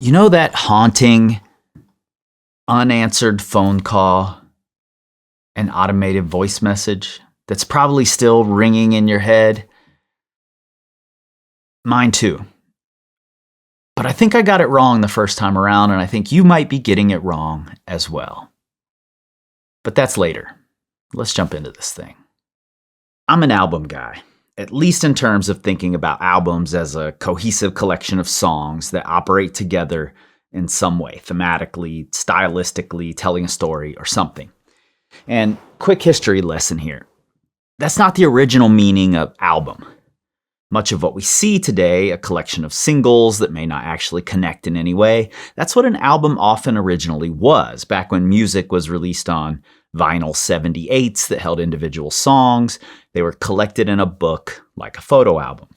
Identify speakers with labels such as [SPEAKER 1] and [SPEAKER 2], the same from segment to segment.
[SPEAKER 1] You know that haunting, unanswered phone call and automated voice message that's probably still ringing in your head? Mine too. But I think I got it wrong the first time around, and I think you might be getting it wrong as well. But that's later. Let's jump into this thing. I'm an album guy, at least in terms of thinking about albums as a cohesive collection of songs that operate together in some way, thematically, stylistically, telling a story or something. And quick history lesson here. That's not the original meaning of album. Much of what we see today, a collection of singles that may not actually connect in any way, that's what an album often originally was, back when music was released on vinyl 78s that held individual songs. They were collected in a book, like a photo album.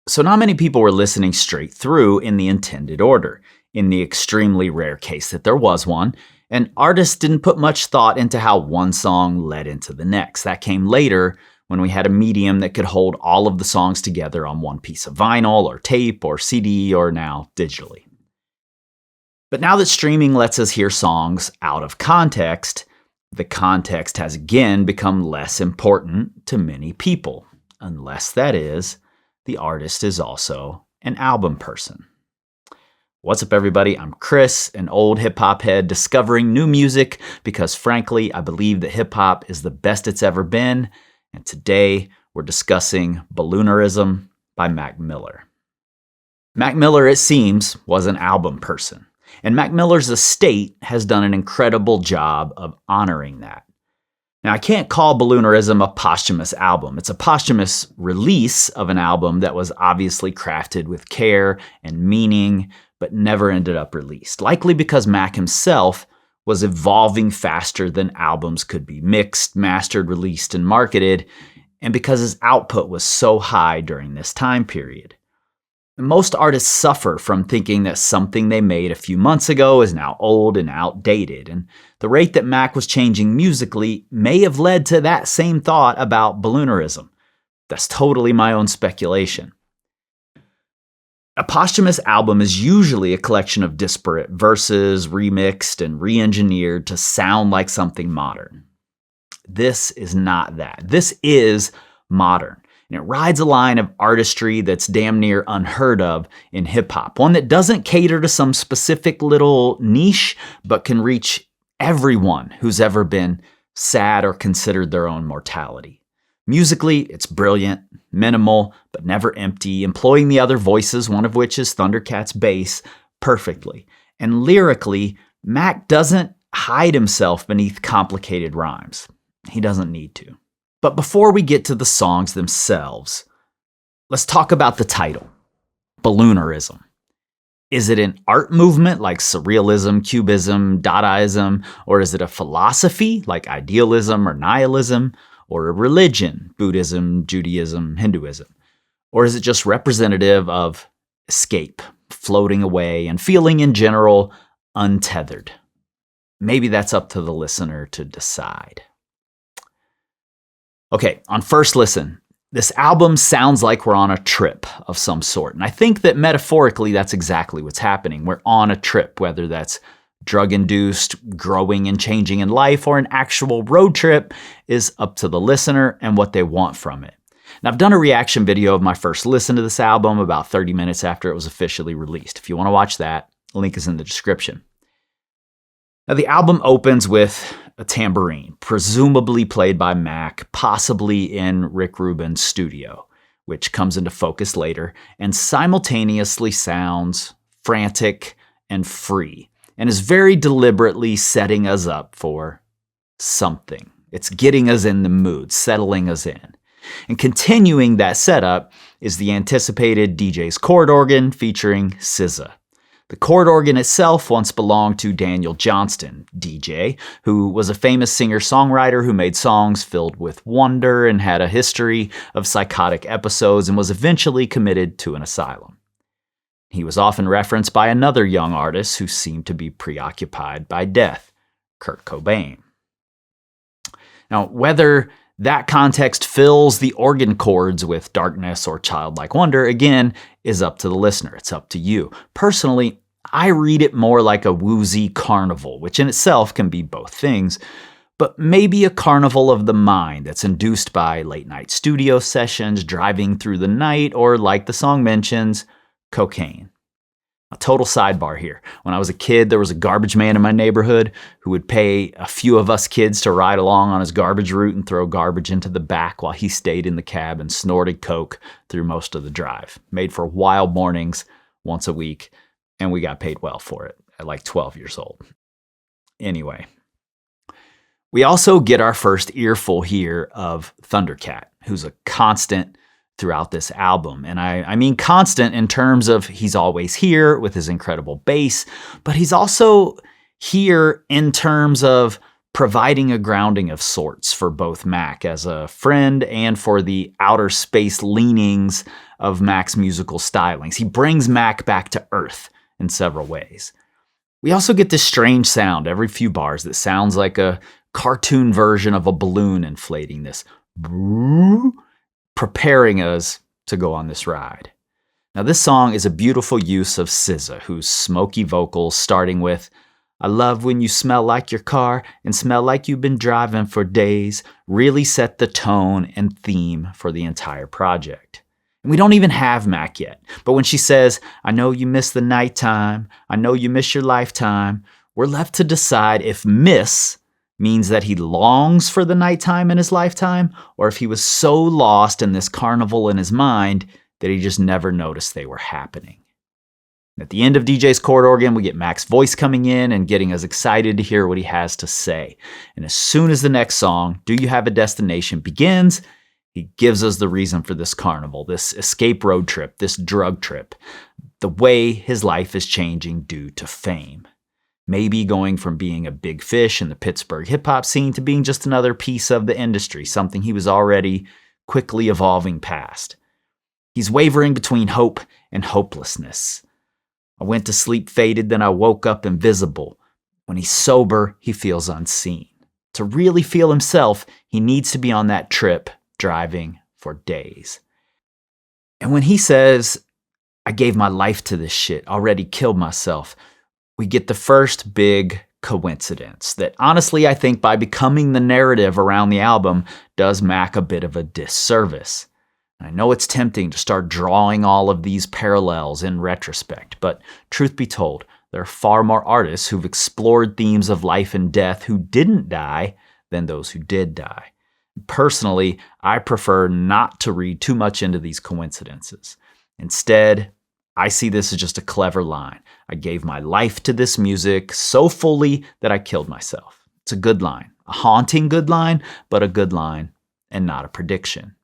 [SPEAKER 1] So not many people were listening straight through in the intended order, in the extremely rare case that there was one, and artists didn't put much thought into how one song led into the next. That came later, when we had a medium that could hold all of the songs together on one piece of vinyl or tape or CD or now digitally. But now that streaming lets us hear songs out of context, the context has again become less important to many people, unless that is, the artist is also an album person. What's up, everybody? I'm Chris, an old hip-hop head discovering new music because, frankly, I believe that hip-hop is the best it's ever been. And today, we're discussing Balloonerism by Mac Miller. Mac Miller, it seems, was an album person. And Mac Miller's estate has done an incredible job of honoring that. Now, I can't call Balloonerism a posthumous album. It's a posthumous release of an album that was obviously crafted with care and meaning, but never ended up released. Likely because Mac himself was evolving faster than albums could be mixed, mastered, released, and marketed, and because his output was so high during this time period. Most artists suffer from thinking that something they made a few months ago is now old and outdated, and the rate that Mac was changing musically may have led to that same thought about Balloonerism. That's totally my own speculation. A posthumous album is usually a collection of disparate verses, remixed and re-engineered to sound like something modern. This is not that. This is modern, and it rides a line of artistry that's damn near unheard of in hip-hop, one that doesn't cater to some specific little niche, but can reach everyone who's ever been sad or considered their own mortality. Musically, it's brilliant, minimal, but never empty, employing the other voices, one of which is Thundercat's bass, perfectly. And lyrically, Mac doesn't hide himself beneath complicated rhymes. He doesn't need to. But before we get to the songs themselves, let's talk about the title, Balloonerism. Is it an art movement like Surrealism, Cubism, Dadaism, or is it a philosophy like idealism or nihilism? Or a religion, Buddhism, Judaism, Hinduism? Or is it just representative of escape, floating away, and feeling in general untethered? Maybe that's up to the listener to decide. Okay, on first listen, this album sounds like we're on a trip of some sort. And I think that metaphorically that's exactly what's happening. We're on a trip, whether that's drug-induced, growing and changing in life, or an actual road trip is up to the listener and what they want from it. Now, I've done a reaction video of my first listen to this album about 30 minutes after it was officially released. If you want to watch that, the link is in the description. Now, the album opens with a tambourine, presumably played by Mac, possibly in Rick Rubin's studio, which comes into focus later, and simultaneously sounds frantic and free, and is very deliberately setting us up for something. It's getting us in the mood, settling us in. And continuing that setup is the anticipated DJ's Chord Organ featuring SZA. The Chord Organ itself once belonged to Daniel Johnston, DJ, who was a famous singer-songwriter who made songs filled with wonder and had a history of psychotic episodes and was eventually committed to an asylum. He was often referenced by another young artist who seemed to be preoccupied by death, Kurt Cobain. Now, whether that context fills the organ chords with darkness or childlike wonder, again, is up to the listener. It's up to you. Personally, I read it more like a woozy carnival, which in itself can be both things, but maybe a carnival of the mind that's induced by late night studio sessions, driving through the night, or like the song mentions, cocaine. A total sidebar here. When I was a kid, there was a garbage man in my neighborhood who would pay a few of us kids to ride along on his garbage route and throw garbage into the back while he stayed in the cab and snorted coke through most of the drive. Made for wild mornings once a week, and we got paid well for it at like 12 years old. Anyway, we also get our first earful here of Thundercat, who's a constant throughout this album. And I mean constant in terms of he's always here with his incredible bass, but he's also here in terms of providing a grounding of sorts for both Mac as a friend and for the outer space leanings of Mac's musical stylings. He brings Mac back to earth in several ways. We also get this strange sound every few bars that sounds like a cartoon version of a balloon inflating, this preparing us to go on this ride. Now, this song is a beautiful use of SZA, whose smoky vocals, starting with, "I love when you smell like your car and smell like you've been driving for days," really set the tone and theme for the entire project. And we don't even have Mac yet, but when she says, "I know you miss the nighttime, I know you miss your lifetime," we're left to decide if miss means that he longs for the nighttime in his lifetime, or if he was so lost in this carnival in his mind that he just never noticed they were happening. At the end of DJ's Chord Organ, we get Mac's voice coming in and getting us excited to hear what he has to say. And as soon as the next song, "Do You Have a Destination," begins, he gives us the reason for this carnival, this escape road trip, this drug trip, the way his life is changing due to fame. Maybe going from being a big fish in the Pittsburgh hip-hop scene to being just another piece of the industry, something he was already quickly evolving past. He's wavering between hope and hopelessness. "I went to sleep faded, then I woke up invisible." When he's sober, he feels unseen. To really feel himself, he needs to be on that trip, driving for days. And when he says, "I gave my life to this shit, already killed myself," we get the first big coincidence that honestly I think by becoming the narrative around the album does Mac a bit of a disservice. And I know it's tempting to start drawing all of these parallels in retrospect, but truth be told, there are far more artists who've explored themes of life and death who didn't die than those who did die. Personally, I prefer not to read too much into these coincidences. Instead, I see this as just a clever line. "I gave my life to this music so fully that I killed myself." It's a good line, a haunting good line, but a good line and not a prediction.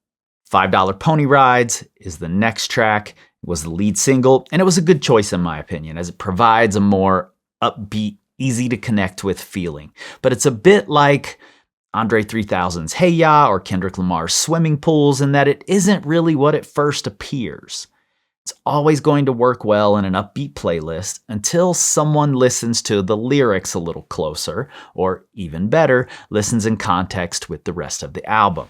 [SPEAKER 1] $5 Pony Rides is the next track. It was the lead single, and it was a good choice in my opinion, as it provides a more upbeat, easy to connect with feeling. But it's a bit like Andre 3000's Hey Ya or Kendrick Lamar's Swimming Pools in that it isn't really what it first appears. It's always going to work well in an upbeat playlist until someone listens to the lyrics a little closer, or even better, listens in context with the rest of the album.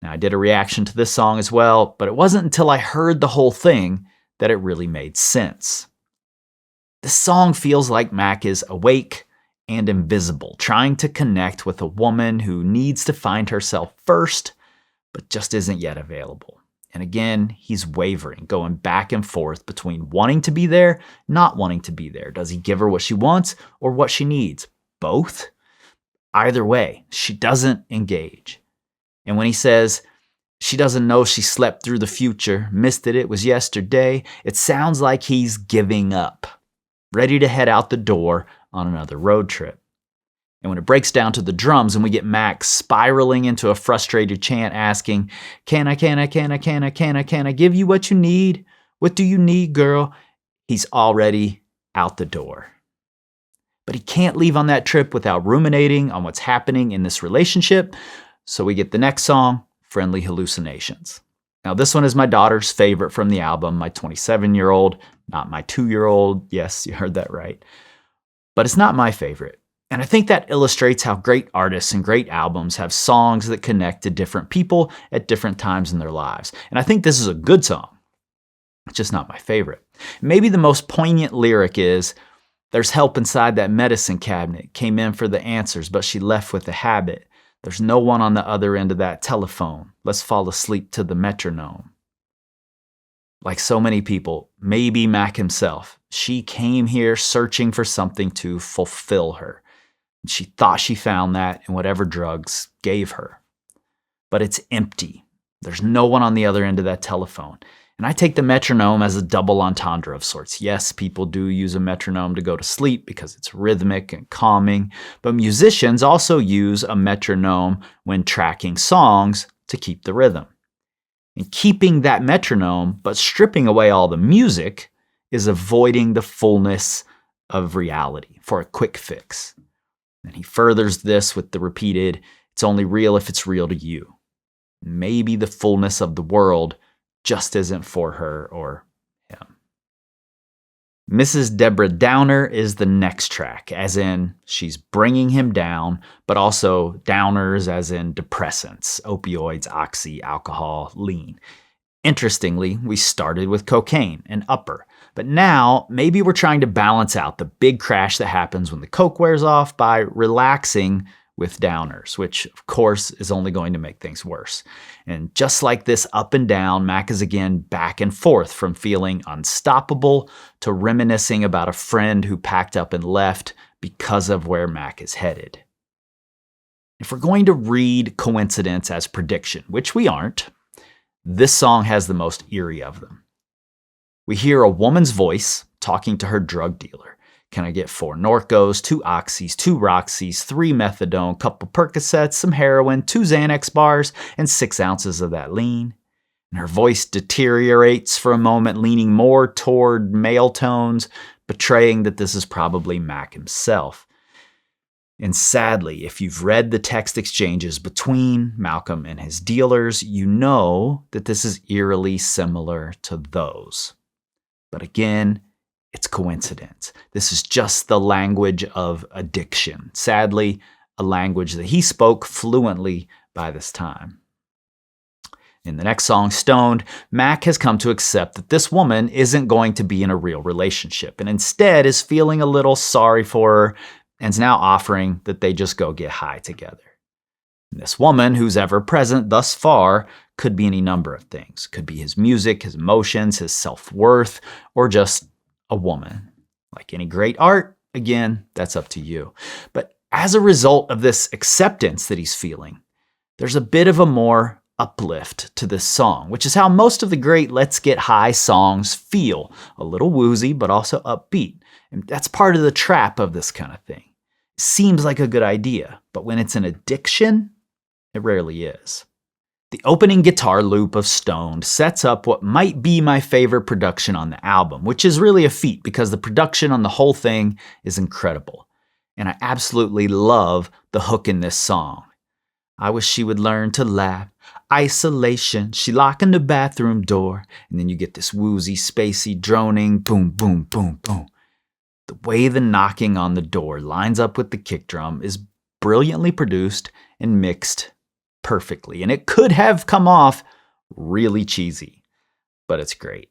[SPEAKER 1] Now, I did a reaction to this song as well, but it wasn't until I heard the whole thing that it really made sense. This song feels like Mac is awake and invisible, trying to connect with a woman who needs to find herself first, but just isn't yet available. And again, he's wavering, going back and forth between wanting to be there, not wanting to be there. Does he give her what she wants or what she needs? Both? Either way, she doesn't engage. And when he says, "She doesn't know she slept through the future, missed it was yesterday," it sounds like he's giving up, ready to head out the door on another road trip. And when it breaks down to the drums and we get Mac spiraling into a frustrated chant asking, can I give you what you need? What do you need, girl?" He's already out the door. But he can't leave on that trip without ruminating on what's happening in this relationship. So we get the next song, Friendly Hallucinations. Now this one is my daughter's favorite from the album, my 27-year-old, not my 2-year-old. Yes, you heard that right. But it's not my favorite. And I think that illustrates how great artists and great albums have songs that connect to different people at different times in their lives. And I think this is a good song. It's just not my favorite. Maybe the most poignant lyric is, "There's help inside that medicine cabinet. Came in for the answers, but she left with the habit. There's no one on the other end of that telephone. Let's fall asleep to the metronome." Like so many people, maybe Mac himself, she came here searching for something to fulfill her. She thought she found that in whatever drugs gave her. But it's empty. There's no one on the other end of that telephone. And I take the metronome as a double entendre of sorts. Yes, people do use a metronome to go to sleep because it's rhythmic and calming, but musicians also use a metronome when tracking songs to keep the rhythm. And keeping that metronome, but stripping away all the music, is avoiding the fullness of reality for a quick fix. And he furthers this with the repeated, "It's only real if it's real to you." Maybe the fullness of the world just isn't for her or him. Mrs. Deborah Downer is the next track, as in she's bringing him down, but also downers as in depressants, opioids, oxy, alcohol, lean. Interestingly, we started with cocaine, an upper, but now maybe we're trying to balance out the big crash that happens when the coke wears off by relaxing with downers, which of course is only going to make things worse. And just like this up and down, Mac is again back and forth from feeling unstoppable to reminiscing about a friend who packed up and left because of where Mac is headed. If we're going to read coincidence as prediction, which we aren't, this song has the most eerie of them. We hear a woman's voice talking to her drug dealer. "Can I get 4 Norcos, 2 Oxys, 2 Roxys, 3 Methadone, couple Percocets, some heroin, 2 Xanax bars, and 6 ounces of that lean?" And her voice deteriorates for a moment, leaning more toward male tones, betraying that this is probably Mac himself. And sadly, if you've read the text exchanges between Malcolm and his dealers, you know that this is eerily similar to those. But again, it's coincidence. This is just the language of addiction. Sadly, a language that he spoke fluently by this time. In the next song, Stoned, Mac has come to accept that this woman isn't going to be in a real relationship and instead is feeling a little sorry for her and is now offering that they just go get high together. And this woman, who's ever present thus far, could be any number of things. Could be his music, his emotions, his self-worth, or just a woman. Like any great art, again, that's up to you. But as a result of this acceptance that he's feeling, there's a bit of a more uplift to this song, which is how most of the great Let's Get High songs feel. A little woozy, but also upbeat. And that's part of the trap of this kind of thing. It seems like a good idea, but when it's an addiction, it rarely is. The opening guitar loop of Stoned sets up what might be my favorite production on the album, which is really a feat because the production on the whole thing is incredible. And I absolutely love the hook in this song. "I wish she would learn to laugh. Isolation, she locking the bathroom door." And then you get this woozy, spacey, droning, boom, boom, boom, boom. The way the knocking on the door lines up with the kick drum is brilliantly produced and mixed perfectly. And it could have come off really cheesy, but it's great.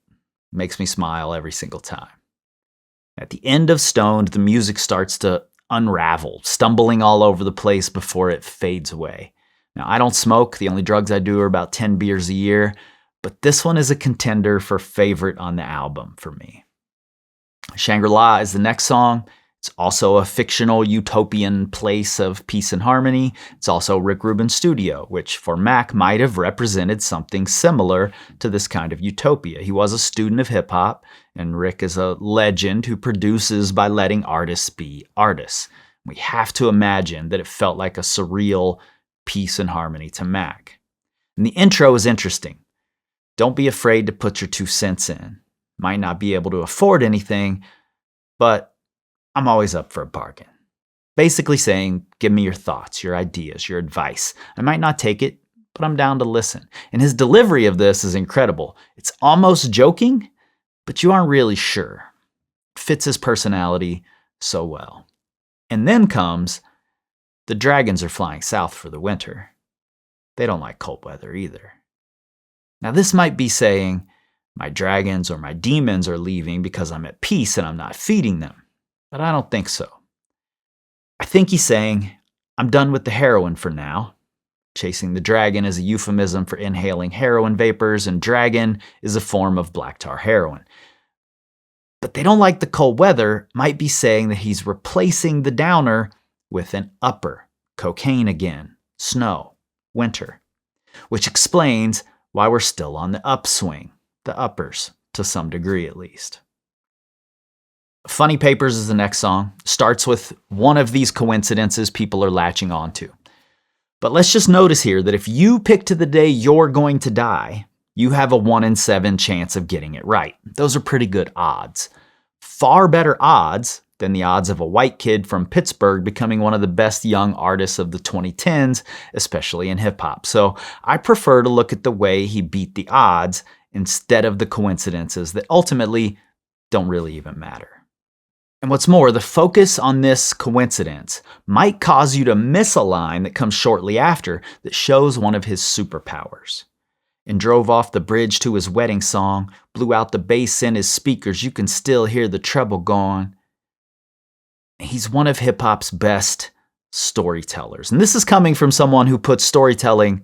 [SPEAKER 1] Makes me smile every single time. At the end of Stoned, the music starts to unravel, stumbling all over the place before it fades away. Now, I don't smoke. The only drugs I do are about 10 beers a year, but this one is a contender for favorite on the album for me. Shangri-La is the next song. It's also a fictional utopian place of peace and harmony. It's also Rick Rubin's studio, which for Mac might have represented something similar to this kind of utopia. He was a student of hip-hop, and Rick is a legend who produces by letting artists be artists. We have to imagine that it felt like a surreal peace and harmony to Mac. And the intro is interesting. Don't be afraid to put your 2 cents in. Might not be able to afford anything, but I'm always up for a bargain. Basically saying, give me your thoughts, your ideas, your advice. I might not take it, but I'm down to listen. And his delivery of this is incredible. It's almost joking, but you aren't really sure. It fits his personality so well. And then comes, the dragons are flying south for the winter. They don't like cold weather either. Now this might be saying, My dragons or my demons are leaving because I'm at peace and I'm not feeding them. But I don't think so. I think he's saying, I'm done with the heroin for now. Chasing the dragon is a euphemism for inhaling heroin vapors, and dragon is a form of black tar heroin. But they don't like the cold weather might be saying that he's replacing the downer with an upper, cocaine again, snow, winter, which explains why we're still on the upswing, the uppers, to some degree at least. Funny Papers is the next song. Starts with one of these coincidences people are latching onto. But let's just notice here that if you pick to the day you're going to die, you have a 1 in 7 chance of getting it right. Those are pretty good odds. Far better odds than the odds of a white kid from Pittsburgh becoming one of the best young artists of the 2010s, especially in hip-hop. So I prefer to look at the way he beat the odds instead of the coincidences that ultimately don't really even matter. And what's more, the focus on this coincidence might cause you to miss a line that comes shortly after that shows one of his superpowers. And drove off the bridge to his wedding song, blew out the bass in his speakers, you can still hear the treble going. He's one of hip-hop's best storytellers. And this is coming from someone who puts storytelling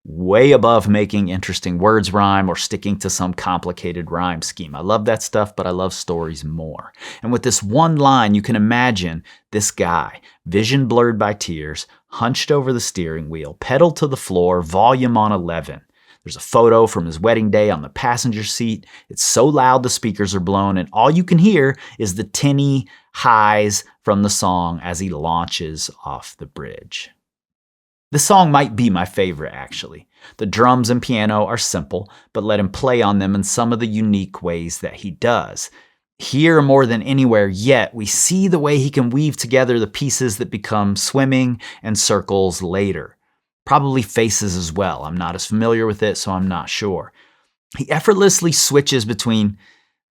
[SPEAKER 1] way above making interesting words rhyme or sticking to some complicated rhyme scheme. I love that stuff, but I love stories more. And with this one line, you can imagine this guy, vision blurred by tears, hunched over the steering wheel, pedal to the floor, volume on 11. There's a photo from his wedding day on the passenger seat. It's so loud the speakers are blown, and all you can hear is the tinny highs from the song as he launches off the bridge. This song might be my favorite, actually. The drums and piano are simple, but let him play on them in some of the unique ways that he does. Here, more than anywhere yet, we see the way he can weave together the pieces that become swimming and circles later. Probably faces as well. I'm not as familiar with it, so I'm not sure. He effortlessly switches between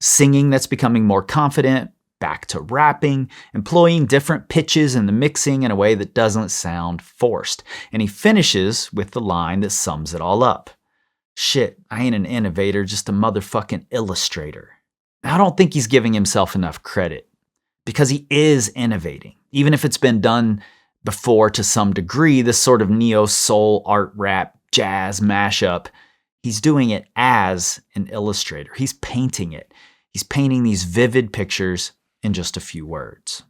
[SPEAKER 1] singing that's becoming more confident, back to rapping, employing different pitches in the mixing in a way that doesn't sound forced. And he finishes with the line that sums it all up. Shit, I ain't an innovator, just a motherfucking illustrator. I don't think he's giving himself enough credit, because he is innovating. Even if it's been done before to some degree, this sort of neo-soul, art rap, jazz mashup, he's doing it as an illustrator. He's painting it. He's painting these vivid pictures in just a few words.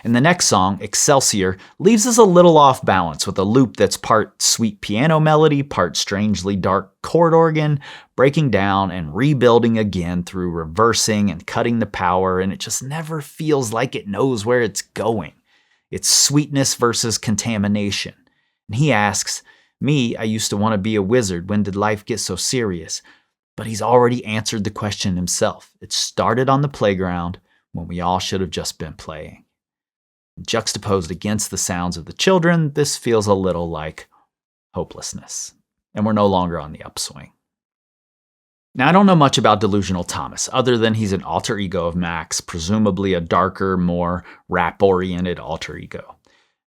[SPEAKER 1] And the next song, Excelsia, leaves us a little off balance with a loop that's part sweet piano melody, part strangely dark chord organ, breaking down and rebuilding again through reversing and cutting the power, and it just never feels like it knows where it's going. It's sweetness versus contamination. And he asks, me, I used to want to be a wizard. When did life get so serious? But he's already answered the question himself. It started on the playground when we all should have just been playing. Juxtaposed against the sounds of the children, this feels a little like hopelessness. And we're no longer on the upswing. Now, I don't know much about Delusional Thomas, other than he's an alter ego of Mac's, presumably a darker, more rap-oriented alter ego.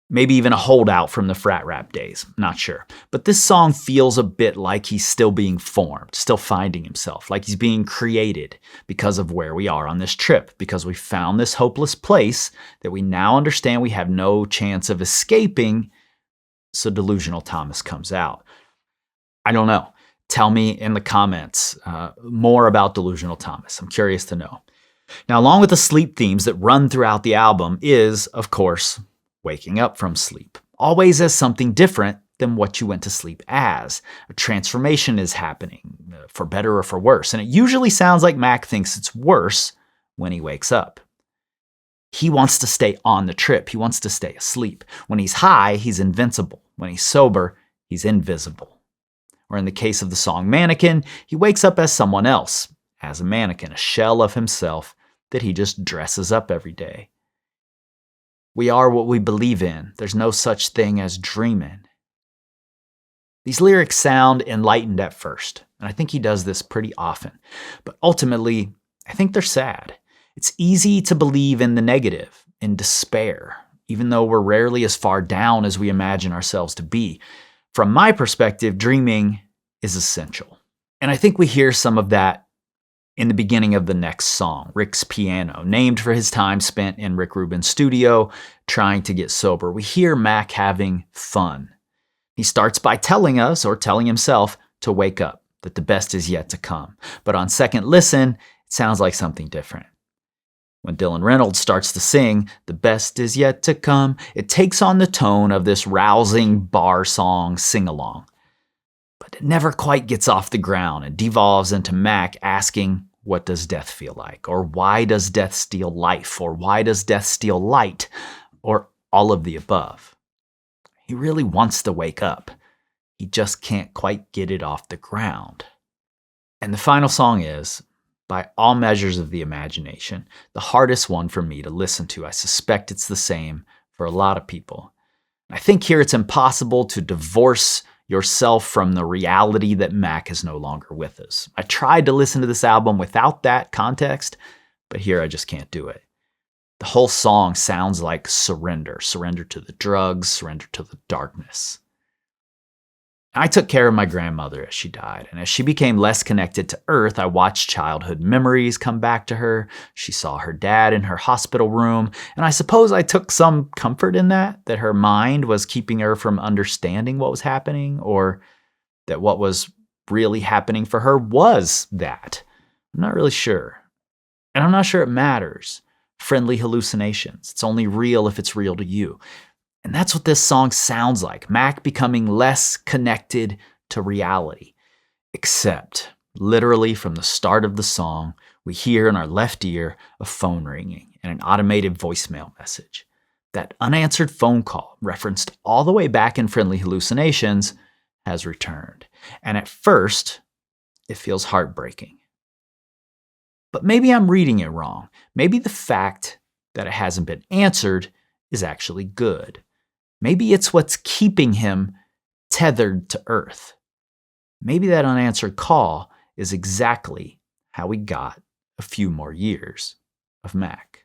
[SPEAKER 1] Maybe even a holdout from the frat rap days, not sure. But this song feels a bit like he's still being formed, still finding himself, like he's being created because of where we are on this trip, because we found this hopeless place that we now understand we have no chance of escaping, so Delusional Thomas comes out. I don't know. Tell me in the comments more about Delusional Thomas. I'm curious to know. Now, along with the sleep themes that run throughout the album is, of course, waking up from sleep, always as something different than what you went to sleep as. A transformation is happening, for better or for worse, and it usually sounds like Mac thinks it's worse when he wakes up. He wants to stay on the trip. He wants to stay asleep. When he's high, he's invincible. When he's sober, he's invisible. Or in the case of the song Mannequin, he wakes up as someone else, as a mannequin, a shell of himself that he just dresses up every day. We are what we believe in. There's no such thing as dreaming. These lyrics sound enlightened at first, and I think he does this pretty often. But ultimately, I think they're sad. It's easy to believe in the negative, in despair, even though we're rarely as far down as we imagine ourselves to be. From my perspective, dreaming is essential. And I think we hear some of that In the beginning of the next song, Rick's Piano, named for his time spent in Rick Rubin's studio trying to get sober, we hear Mac having fun. He starts by telling us, or telling himself, to wake up, that the best is yet to come. But on second listen, it sounds like something different. When Dylan Reynolds starts to sing, "The best is yet to come," it takes on the tone of this rousing bar song sing-along. But it never quite gets off the ground and devolves into Mac asking, what does death feel like? Or why does death steal life? Or why does death steal light? Or all of the above. He really wants to wake up. He just can't quite get it off the ground. And the final song is, by all measures of the imagination, the hardest one for me to listen to. I suspect it's the same for a lot of people. I think here it's impossible to divorce yourself from the reality that Mac is no longer with us. I tried to listen to this album without that context, but here I just can't do it. The whole song sounds like surrender. Surrender to the drugs, surrender to the darkness. I took care of my grandmother as she died, and as she became less connected to Earth, I watched childhood memories come back to her. She saw her dad in her hospital room, and I suppose I took some comfort in that her mind was keeping her from understanding what was happening, or that what was really happening for her was that. I'm not really sure. And I'm not sure it matters. Friendly hallucinations. It's only real if it's real to you. And that's what this song sounds like, Mac becoming less connected to reality. Except, literally from the start of the song, we hear in our left ear a phone ringing and an automated voicemail message. That unanswered phone call, referenced all the way back in Friendly Hallucinations, has returned. And at first, it feels heartbreaking. But maybe I'm reading it wrong. Maybe the fact that it hasn't been answered is actually good. Maybe it's what's keeping him tethered to Earth. Maybe that unanswered call is exactly how we got a few more years of Mac.